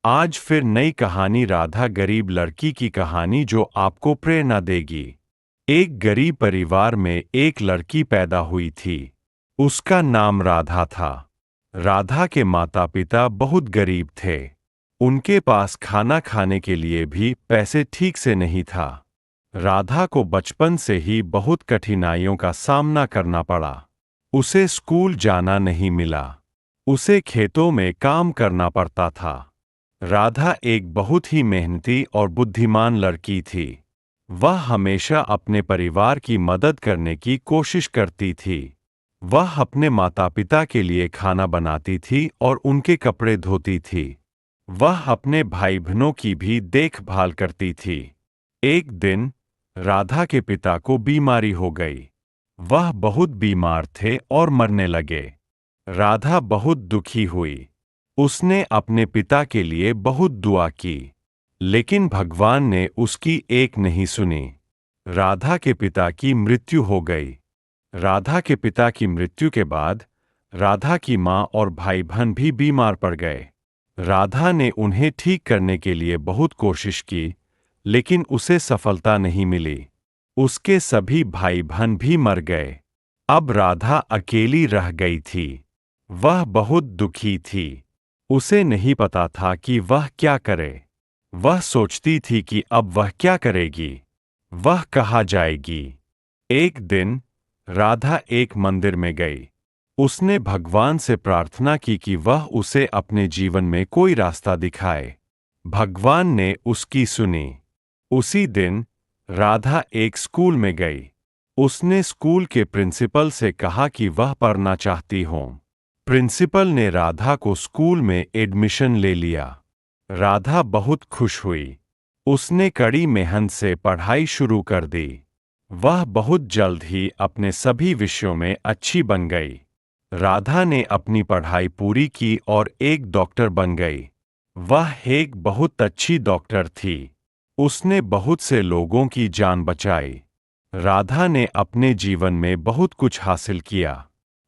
आज फिर नई कहानी राधा गरीब लड़की की कहानी जो आपको प्रेरणा देगी। एक गरीब परिवार में एक लड़की पैदा हुई थी। उसका नाम राधा था। राधा के माता पिता बहुत गरीब थे। उनके पास खाना खाने के लिए भी पैसे ठीक से नहीं था। राधा को बचपन से ही बहुत कठिनाइयों का सामना करना पड़ा। उसे स्कूल जाना नहीं मिला। उसे खेतों में काम करना पड़ता था। राधा एक बहुत ही मेहनती और बुद्धिमान लड़की थी। वह हमेशा अपने परिवार की मदद करने की कोशिश करती थी। वह अपने माता पिता के लिए खाना बनाती थी और उनके कपड़े धोती थी। वह अपने भाई बहनों की भी देखभाल करती थी। एक दिन राधा के पिता को बीमारी हो गई। वह बहुत बीमार थे और मरने लगे। राधा बहुत दुखी हुई। उसने अपने पिता के लिए बहुत दुआ की, लेकिन भगवान ने उसकी एक नहीं सुनी। राधा के पिता की मृत्यु हो गई। राधा के पिता की मृत्यु के बाद राधा की माँ और भाई बहन भी बीमार पड़ गए। राधा ने उन्हें ठीक करने के लिए बहुत कोशिश की, लेकिन उसे सफलता नहीं मिली। उसके सभी भाई बहन भी मर गए। अब राधा अकेली रह गई थी। वह बहुत दुखी थी। उसे नहीं पता था कि वह क्या करे। वह सोचती थी कि अब वह क्या करेगी। वह कहाँ जाएगी। एक दिन राधा एक मंदिर में गई। उसने भगवान से प्रार्थना की कि वह उसे अपने जीवन में कोई रास्ता दिखाए। भगवान ने उसकी सुनी। उसी दिन राधा एक स्कूल में गई। उसने स्कूल के प्रिंसिपल से कहा कि वह पढ़ना चाहती हो। प्रिंसिपल ने राधा को स्कूल में एडमिशन ले लिया। राधा बहुत खुश हुई। उसने कड़ी मेहनत से पढ़ाई शुरू कर दी। वह बहुत जल्द ही अपने सभी विषयों में अच्छी बन गई। राधा ने अपनी पढ़ाई पूरी की और एक डॉक्टर बन गई। वह एक बहुत अच्छी डॉक्टर थी। उसने बहुत से लोगों की जान बचाई। राधा ने अपने जीवन में बहुत कुछ हासिल किया,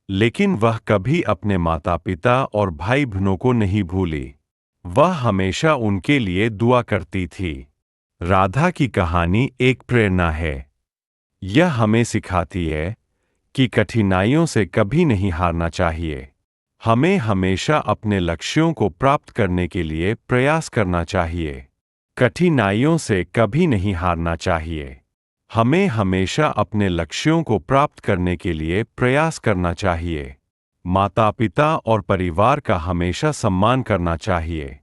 लेकिन वह कभी अपने माता पिता और भाई बहनों को नहीं भूली। वह हमेशा उनके लिए दुआ करती थी। राधा की कहानी एक प्रेरणा है। यह हमें सिखाती है कि कठिनाइयों से कभी नहीं हारना चाहिए। हमें हमेशा अपने लक्ष्यों को प्राप्त करने के लिए प्रयास करना चाहिए। कठिनाइयों से कभी नहीं हारना चाहिए। हमें हमेशा अपने लक्ष्यों को प्राप्त करने के लिए प्रयास करना चाहिए। माता पिता और परिवार का हमेशा सम्मान करना चाहिए।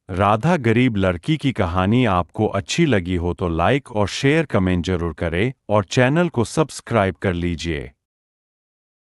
राधा गरीब लड़की की कहानी आपको अच्छी लगी हो तो लाइक और शेयर कमेंट जरूर करें और चैनल को सब्सक्राइब कर लीजिए।